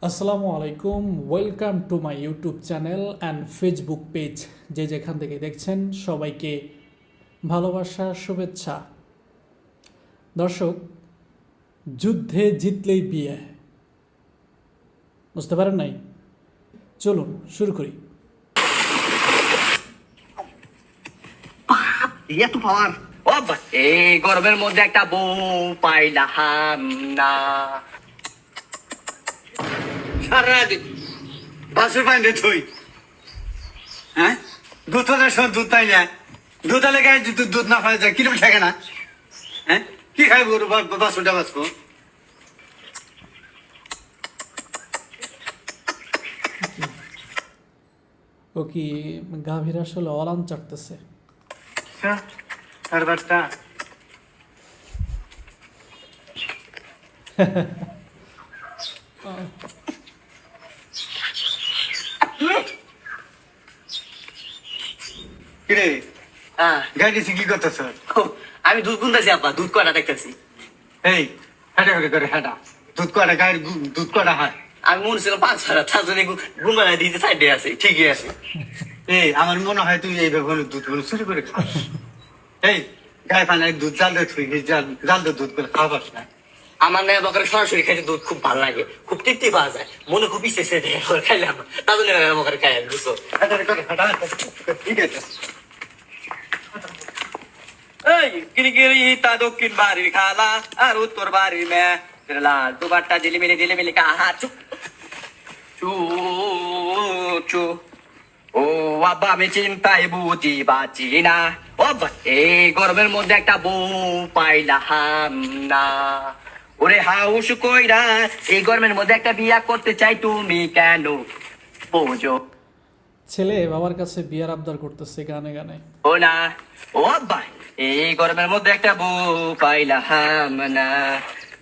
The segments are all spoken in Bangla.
আসসালামু আলাইকুম, welcome to my YouTube channel and Facebook page. যে যেখান থেকে দেখছেন সবাইকে ভালোবাসা, শুভেচ্ছা। দর্শক, যুদ্ধে জিতলেই বিয়ে, বুঝতে পারেন নাই? চলুন শুরু করি। এত পাওয়ার এই গরমের মধ্যে একটা বউ পাইলাম না। সারাদিন বাসুর পাইলে থই হ্যাঁ দুধ হলে সব দুধ পাই না। দুধ হলে গায়ে দুধ না পাই যায় কিরকম থাকে না। হ্যাঁ কি খাই গরু বাসুরটা বাঁচবো। ও কি গাভীর আসলে অলান চাটতেছে? আর বাচ্চা কিরে গাড়ি কি করতেছ? আমি দুধ গুনতেছি আব্বা, দুধ কয়টা দেখতেছি। এই হাঁটা করে হাঁটা দুধ কটা গায়ের দুধ কটা হয়। আমি মনে ছিলাম 5 তার জন্য গুনবানা দিতে সাইডে আছে, ঠিকই আছে। এই আমার মনে হয় তুই এই ব্যাপারে দুধ গুলো চুরি করে খাস। এই গায়ে পানি দুধ জাল দিয়ে থুই জাল দিয়ে দুধ করে খাওয়াস না। আমার না বকরে সরাসরি খাইতে দুধ খুব ভালো লাগে, খুব তৃপ্তি পাওয়া যায়, মনে খুব ইচ্ছে খাইলাম, তার জন্য বকরে খাই বুঝছো। ঠিক আছে এই গিরি তা দক্ষিণ বাড়ির খালা আর উত্তর বাড়ির মেয়ে লাল দুবারটা ঝিলিমিলি কাহা চু চু চু। ও আব্বা আমি চিন্তায় বুঝি বাঁচি না। ও আব্বা এই গরমের মধ্যে একটা বউ পাইলাম না। ওরে হাউস কইরা এই গরমের মধ্যে একটা বিয়া করতে চাই, তুমি কেন বোঝো? ছেলে বাবার কাছে বিয়ার আবদার করতেছে গানে গানে। ও না, ও আব্বা এই গরমের মধ্যে একটা বউ পাইলাম না।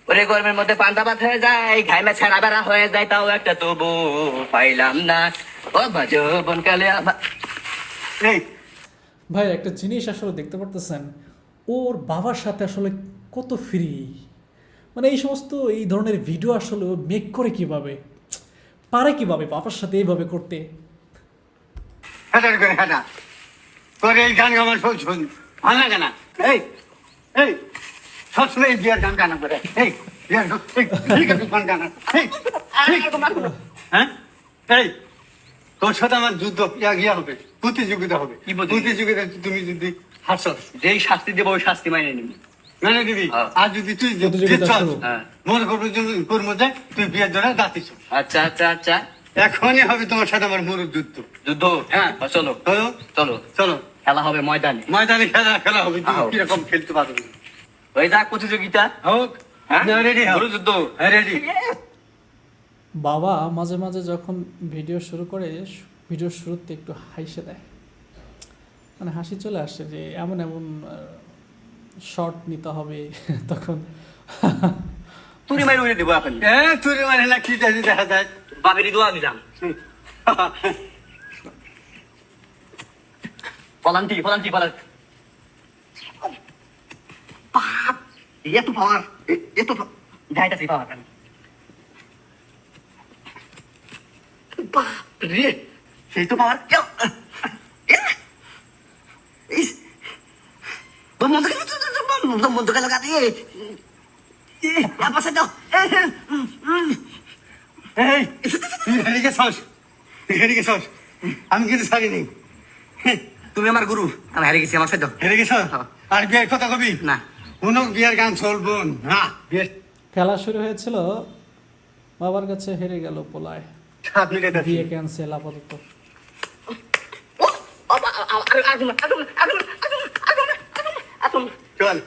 ওরে গরমের মধ্যে পান্তা ভাত হয়ে যায়, ঘাইমা ছাড়া বেড়া হয়ে যায়, তাও একটা তো বউ পাইলাম না। ও আব্বা যৌবন কালে এই ভাই, একটা জিনিস আসলে দেখতে পারতেছেন, ওর বাবার সাথে আসলে কত ফ্রি। মানে এই ধরনের ভিডিও আসলে ও মেক করে কিভাবে, পারে কিভাবে বাবার সাথে এইভাবে করতে? হাঁটা করে হাঁটা তোর এই গান আমার সব শুন ভালো লাগে না। এই এই সবসময় এই বিয়ার গান গানা করে এই বিয়ার গান গানা হ্যাঁ। এই তোর সাথে আমার যুদ্ধ গিয়া হবে, প্রতিযোগিতা হবে। কি প্রতিযোগিতা? তুমি যদি হাসছ যেই শাস্তি দেবো ওই শাস্তি মাইনে নিবি। মানে দিদি আর যদি তুই প্রতিযোগিতা শুরু। মনে করবো মধ্যে তুই বিয়ের জন্য দাঁতিস। আচ্ছা আচ্ছা আচ্ছা, এখনই হবে তোমার সাথে আমার মরুর যুদ্ধ। যুদ্ধ? হ্যাঁ চলো চলো চলো চলো খেলা হবে ময়দানে। ময়দানে খেলা হবে। তুমি আহো। কিরকম খেলতে পারবে? ওই যাক প্রতিযোগিতা হোক হ্যাঁ? রেডি গরু যুদ্ধ রেডি। বাবা মাঝে মাঝে যখন ভিডিও শুরু করে, ভিডিওর শুরুতে একটু হাসি দেয়, মানে হাসি চলে আসে যে এমন এমন শর্ট নিতে হবে তখন তুই মাইনে উড়ে দেবো এখন। হ্যাঁ তুই মানে না কি দেখা যায়। বাবেরই দোয়া দিলাম। পলান্তি এত পাওয়ার, এত যাইতাছি পাওয়ার কেন রে, সেই তো পাওয়ার বন্ধ গেল গাড়ি। এই তুই হেরে গেছস, আমি কিন্তু ছাড়িনি। তুমি আমার গুরু, আমি হারিয়ে গেছি, আমার সাথে হেরে গেছ আর বিয়ের কথা কবি না। কোনো বিয়ের গান চলবো না। বিয়ের খেলা শুরু হয়েছিল, বাবার কাছে হেরে গেল পোলায়, 7 মিনিট আছে। বিয়ে ক্যান্সেল আপাতত। চল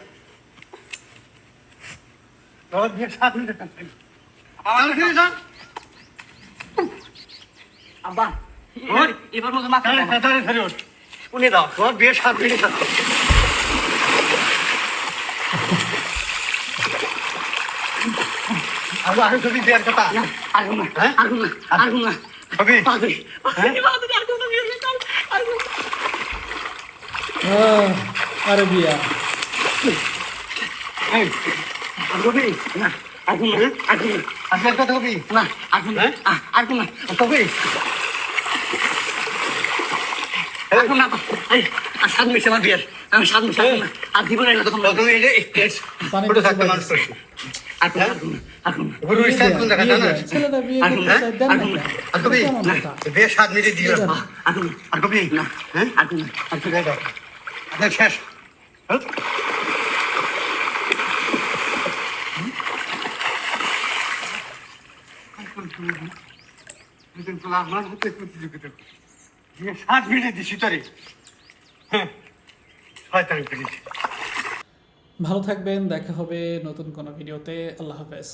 তোর বিয়ের 7 মিনিট আছে। আর কি না আব্বা এবার মতো মাথা ধরে ওঠ। শুনে দাও। তোর বিয়ের 7 মিনিট আছে। আর যদি বিয়ের কথা আগুন হ্যাঁ? আগুন কবি আরে বিয়া, এই কবি না এখন না, এখন না। আজকে কথা কবি না এখন না এখন না কবি এখন না এই আর সাত মিশে আমার বিয়ের আমি সাত মিশে আর দিব না তখন তুমি এই যে ছোট থাকতে মানুষ করছি এখন এখন গুরু ইসলাম কোন দেখা জানো ছেলেটা বিয়ে এখন করতে চায়, দেন না এখন কেন? আর কবি এটা কেমন কথা? বিয়ে 7 মিনিট দিল এখন আর কবি না হ্যাঁ এখন আর কি দাও আচ্ছা শেষ হ্যাঁ? আমার হাতে প্রতিযোগিতা বিয়ে 7 মিনিট দিছি তোরে হ্যাঁ শয়তান করিস ভালো থাকবেন, দেখা হবে নতুন কোনো ভিডিওতে। আল্লাহ হাফেজ।